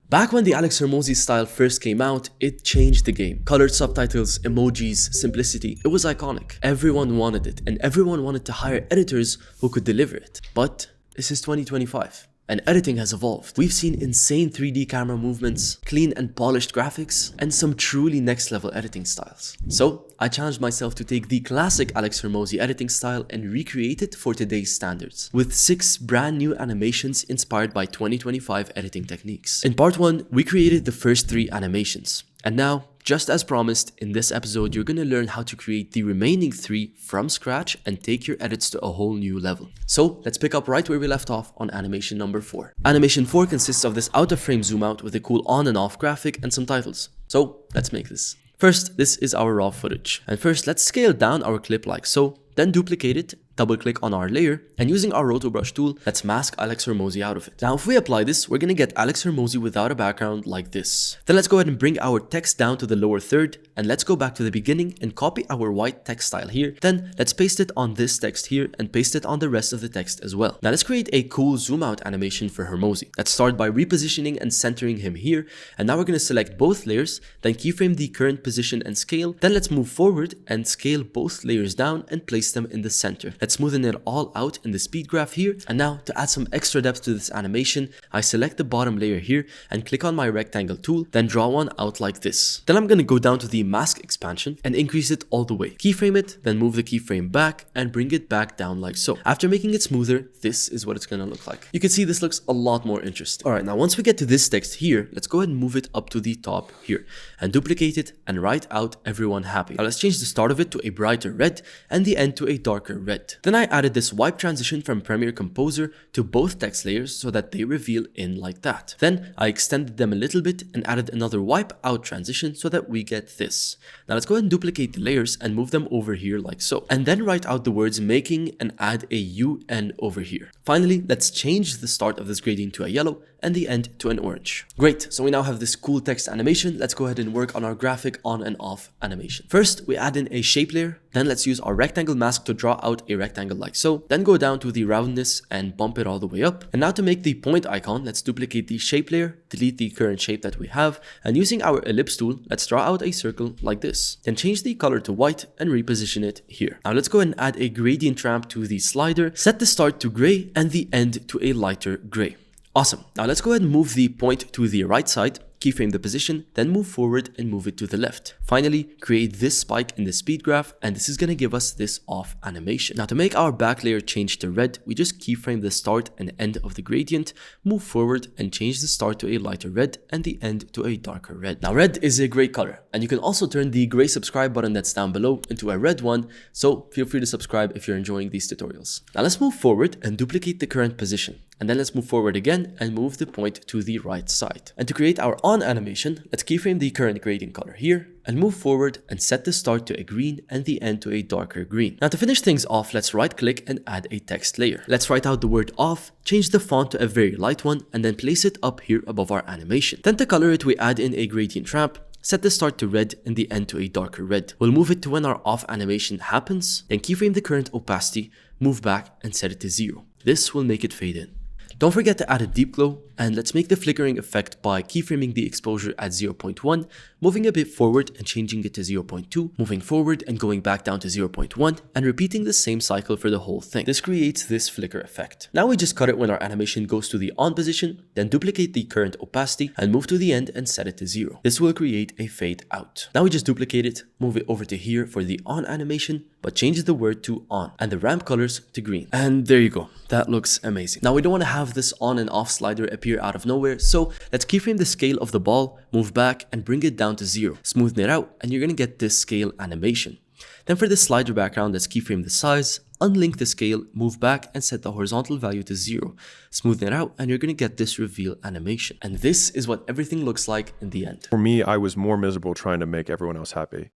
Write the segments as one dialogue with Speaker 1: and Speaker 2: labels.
Speaker 1: Back when the Alex Hormozi style first came out, it changed the game. Colored subtitles, emojis, simplicity, it was iconic. Everyone wanted it, and everyone wanted to hire editors who could deliver it. But this is 2025. And editing has evolved. We've seen insane 3D camera movements, clean and polished graphics, and some truly next level editing styles. So I challenged myself to take the classic Alex Hormozi editing style and recreate it for today's standards, with 6 brand new animations inspired by 2025 editing techniques. In part 1, we created the first 3 animations. And now, just as promised, in this episode, you're gonna learn how to create the remaining 3 from scratch and take your edits to a whole new level. So let's pick up right where we left off on animation number 4. Animation 4 consists of this out of frame zoom out with a cool on and off graphic and some titles. So let's make this. First, this is our raw footage. And first, let's scale down our clip like so, then duplicate it, double click on our layer, and using our roto brush tool, let's mask Alex Hormozi out of it. Now, if we apply this, we're gonna get Alex Hormozi without a background like this. Then let's go ahead and bring our text down to the lower third, and let's go back to the beginning and copy our white text style here. Then let's paste it on this text here and paste it on the rest of the text as well. Now let's create a cool zoom out animation for Hormozi. Let's start by repositioning and centering him here. And now we're gonna select both layers, then keyframe the current position and scale. Then let's move forward and scale both layers down and place them in the center. Let's smoothen it all out in the speed graph here. And now to add some extra depth to this animation, I select the bottom layer here and click on my rectangle tool, then draw one out like this. Then I'm gonna go down to the mask expansion and increase it all the way. Keyframe it, then move the keyframe back and bring it back down like so. After making it smoother, this is what it's gonna look like. You can see this looks a lot more interesting. Alright, now once we get to this text here, let's go ahead and move it up to the top here and duplicate it and write out everyone happy. Now let's change the start of it to a brighter red and the end to a darker red. Then I added this wipe transition from Premiere Composer to both text layers so that they reveal in like that. Then I extended them a little bit and added another wipe out transition so that we get this. Now let's go ahead and duplicate the layers and move them over here like so. And then write out the words making and add a UN over here. Finally, let's change the start of this gradient to a yellow and the end to an orange. Great, so we now have this cool text animation. Let's go ahead and work on our graphic on and off animation. First, we add in a shape layer. Then let's use our rectangle mask to draw out a rectangle like so. Then go down to the roundness and bump it all the way up. And now to make the point icon, let's duplicate the shape layer, delete the current shape that we have, and using our ellipse tool, let's draw out a circle like this. Then change the color to white and reposition it here. Now let's go ahead and add a gradient ramp to the slider, set the start to gray and the end to a lighter gray. Awesome. Now let's go ahead and move the point to the right side, keyframe the position, then move forward and move it to the left. Finally, create this spike in the speed graph, and this is going to give us this off animation. Now to make our back layer change to red, we just keyframe the start and end of the gradient, move forward and change the start to a lighter red and the end to a darker red. Now red is a great color, and you can also turn the gray subscribe button that's down below into a red one, so feel free to subscribe if you're enjoying these tutorials. Now let's move forward and duplicate the current position. And then let's move forward again and move the point to the right side. And to create our on animation, let's keyframe the current gradient color here and move forward and set the start to a green and the end to a darker green. Now to finish things off, let's right click and add a text layer. Let's write out the word off, change the font to a very light one, and then place it up here above our animation. Then to color it, we add in a gradient ramp, set the start to red and the end to a darker red. We'll move it to when our off animation happens, then keyframe the current opacity, move back and set it to 0. This will make it fade in. Don't forget to add a deep glow, and let's make the flickering effect by keyframing the exposure at 0.1, moving a bit forward and changing it to 0.2, moving forward and going back down to 0.1, and repeating the same cycle for the whole thing. This creates this flicker effect. Now we just cut it when our animation goes to the on position, then duplicate the current opacity and move to the end and set it to 0. This will create a fade out. Now we just duplicate it, move it over to here for the on animation, but change the word to on and the ramp colors to green. And there you go. That looks amazing. Now we don't want to have this on and off slider appear out of nowhere, so let's keyframe the scale of the ball, move back and bring it down to 0. Smoothen it out and you're going to get this scale animation. Then for the slider background, let's keyframe the size, unlink the scale, move back and set the horizontal value to 0. Smoothen it out and you're going to get this reveal animation. And this is what everything looks like in the end.
Speaker 2: For me, I was more miserable trying to make everyone else happy.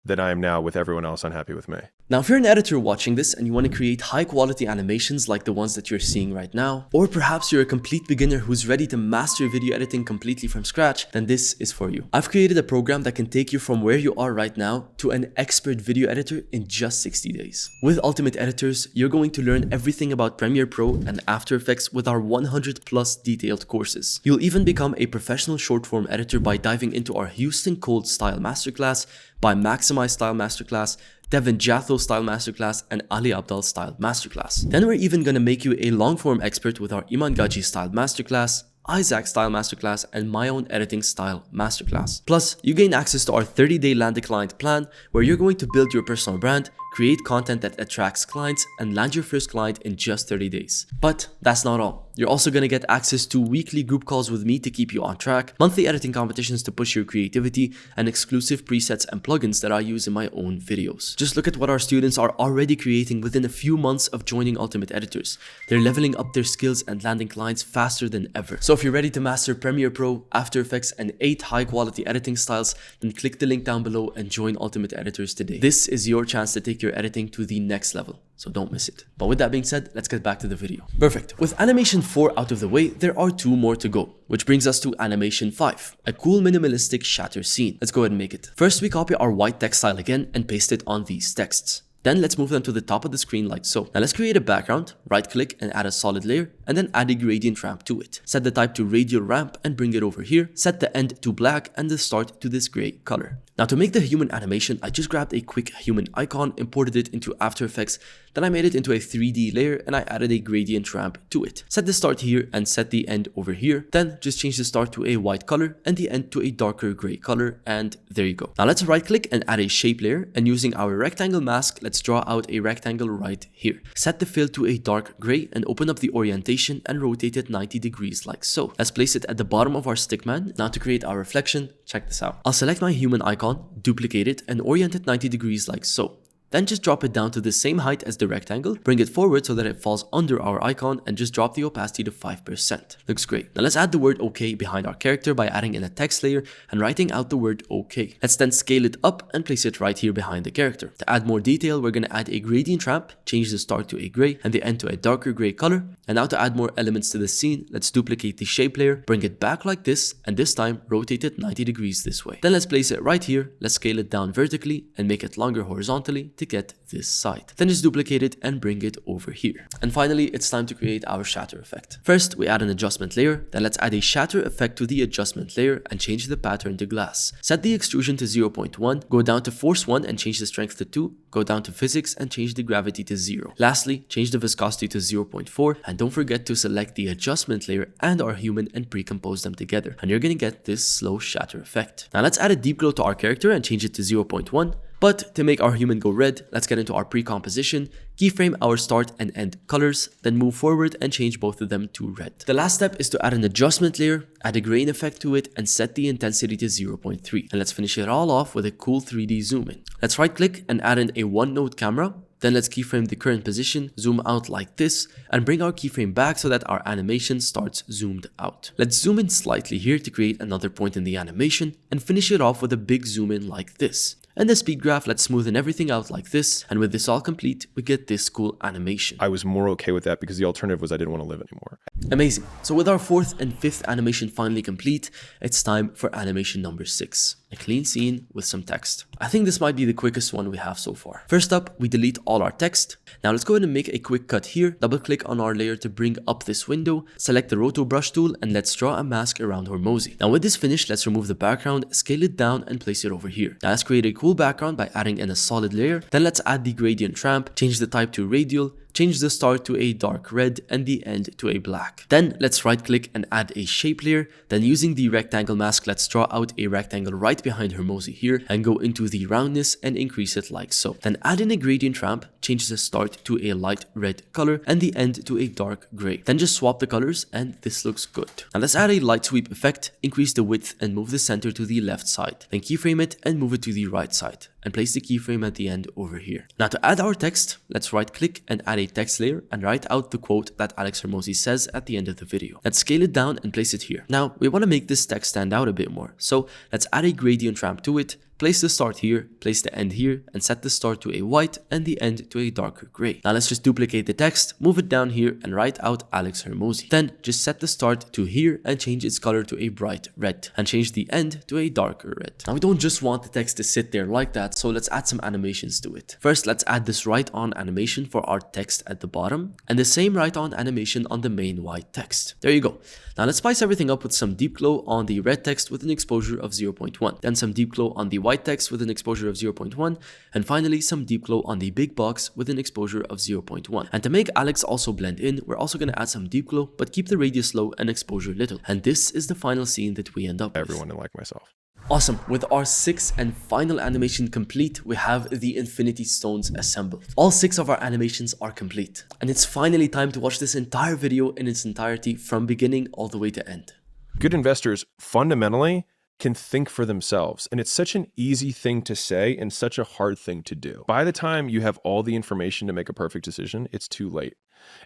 Speaker 2: than I am now with everyone else unhappy with me.
Speaker 1: Now, if you're an editor watching this and you want to create high quality animations like the ones that you're seeing right now, or perhaps you're a complete beginner who's ready to master video editing completely from scratch, then this is for you. I've created a program that can take you from where you are right now to an expert video editor in just 60 days. With Ultimate Editors, you're going to learn everything about Premiere Pro and After Effects with our 100+ detailed courses. You'll even become a professional short form editor by diving into our Houston Cold Style Masterclass, by Maximize Style Masterclass, Devin Jatho Style Masterclass, and Ali Abdal Style Masterclass. Then we're even gonna make you a long form expert with our Iman Gaji Style Masterclass, Isaac Style Masterclass, and my own editing style masterclass. Plus, you gain access to our 30-day land a client plan where you're going to build your personal brand, create content that attracts clients, and land your first client in just 30 days. But that's not all. You're also going to get access to weekly group calls with me to keep you on track, monthly editing competitions to push your creativity, and exclusive presets and plugins that I use in my own videos. Just look at what our students are already creating within a few months of joining Ultimate Editors. They're leveling up their skills and landing clients faster than ever. So if you're ready to master Premiere Pro, After Effects, and 8 high-quality editing styles, then click the link down below and join Ultimate Editors today. This is your chance to take your editing to the next level, so don't miss it. But with that being said, let's get back to the video. Perfect. With animation 4 out of the way, there are 2 more to go, which brings us to animation 5, a cool minimalistic shatter scene. Let's go ahead and make it. First, we copy our white text style again and paste it on these texts. Then let's move them to the top of the screen like so. Now let's create a background, right click and add a solid layer, and then add a gradient ramp to it. Set the type to radial ramp and bring it over here. Set the end to black and the start to this gray color. Now to make the human animation, I just grabbed a quick human icon, imported it into After Effects, then I made it into a 3D layer and I added a gradient ramp to it. Set the start here and set the end over here. Then just change the start to a white color and the end to a darker gray color, and there you go. Now let's right click and add a shape layer, and using our rectangle mask, let's draw out a rectangle right here. Set the fill to a dark gray and open up the orientation and rotate it 90 degrees like so. Let's place it at the bottom of our stickman. Now to create our reflection, check this out. I'll select my human icon, duplicate it, and orient it 90 degrees like so. Then just drop it down to the same height as the rectangle, bring it forward so that it falls under our icon, and just drop the opacity to 5%. Looks great. Now let's add the word OK behind our character by adding in a text layer and writing out the word OK. Let's then scale it up and place it right here behind the character. To add more detail, we're going to add a gradient ramp, change the start to a gray and the end to a darker gray color. And now to add more elements to the scene, let's duplicate the shape layer, bring it back like this, and this time rotate it 90 degrees this way. Then let's place it right here, let's scale it down vertically and make it longer horizontally to get this side. Then just duplicate it and bring it over here. And finally, it's time to create our shatter effect. First, we add an adjustment layer, then let's add a shatter effect to the adjustment layer and change the pattern to glass. Set the extrusion to 0.1, go down to force 1 and change the strength to 2, go down to physics and change the gravity to 0. Lastly, change the viscosity to 0.4, and don't forget to select the adjustment layer and our human and pre-compose them together, and you're gonna get this slow shatter effect. Now let's add a deep glow to our character and change it to 0.1. But to make our human go red, let's get into our pre-composition, keyframe our start and end colors, then move forward and change both of them to red. The last step is to add an adjustment layer, add a grain effect to it, and set the intensity to 0.3. And let's finish it all off with a cool 3D zoom in. Let's right click and add in a one-node camera. Then let's keyframe the current position, zoom out like this, and bring our keyframe back so that our animation starts zoomed out. Let's zoom in slightly here to create another point in the animation, and finish it off with a big zoom in like this. And the speed graph, let's smoothen everything out like this, and with this all complete, we get this cool animation.
Speaker 2: I was more okay with that because the alternative was I didn't want to live anymore.
Speaker 1: Amazing. So with our 4th and 5th animation finally complete, it's time for animation number 6. A clean scene with some text. I think this might be the quickest one we have so far. First up, we delete all our text. Now let's go ahead and make a quick cut here. Double click on our layer to bring up this window. Select the roto brush tool and let's draw a mask around Hormozi. Now with this finished, let's remove the background, scale it down and place it over here. Now let's create a cool background by adding in a solid layer. Then let's add the gradient ramp, change the type to radial, change the start to a dark red and the end to a black. Then let's right click and add a shape layer. Then using the rectangle mask, let's draw out a rectangle right behind Hormozi here and go into the roundness and increase it like so. Then add in a gradient ramp, change the start to a light red color and the end to a dark gray. Then just swap the colors and this looks good. Now let's add a light sweep effect, increase the width and move the center to the left side. Then keyframe it and move it to the right side and place the keyframe at the end over here. Now to add our text, let's right click and add a text layer and write out the quote that Alex Hormozi says at the end of the video. Let's scale it down and place it here. Now we want to make this text stand out a bit more, so let's add a gradient ramp to it, place the start here, place the end here, and set the start to a white and the end to a darker gray. Now let's just duplicate the text, move it down here, and write out Alex Hormozi. Then just set the start to here and change its color to a bright red, and change the end to a darker red. Now we don't just want the text to sit there like that, so let's add some animations to it. First, let's add this write on animation for our text at the bottom, and the same write on animation on the main white text. There you go. Now let's spice everything up with some deep glow on the red text with an exposure of 0.1, then some deep glow on the white text with an exposure of 0.1, and finally some deep glow on the big box with an exposure of 0.1. And to make Alex also blend in, we're also going to add some deep glow, but keep the radius low and exposure little. And this is the final scene that we end up with.
Speaker 2: Everyone and like myself.
Speaker 1: Awesome. With our sixth and final animation complete, we have the Infinity Stones assembled. All 6 of our animations are complete. And it's finally time to watch this entire video in its entirety from beginning all the way to end.
Speaker 2: Good investors fundamentally can think for themselves. And it's such an easy thing to say and such a hard thing to do. By the time you have all the information to make a perfect decision, it's too late.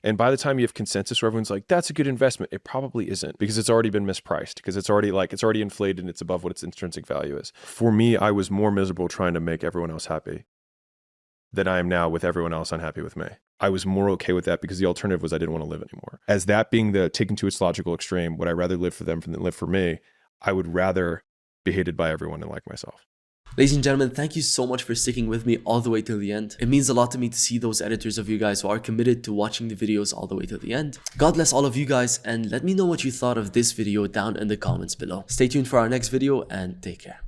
Speaker 2: And by the time you have consensus where everyone's like, that's a good investment, it probably isn't, because it's already been mispriced, because it's already inflated and it's above what its intrinsic value is. For me, I was more miserable trying to make everyone else happy than I am now with everyone else unhappy with me. I was more okay with that because the alternative was I didn't want to live anymore. As that being the taken to its logical extreme, would I rather live for them than live for me? I would rather be hated by everyone and like myself.
Speaker 1: Ladies and gentlemen, thank you so much for sticking with me all the way till the end. It means a lot to me to see those editors of you guys who are committed to watching the videos all the way till the end. God bless all of you guys, and let me know what you thought of this video down in the comments below. Stay tuned for our next video and take care.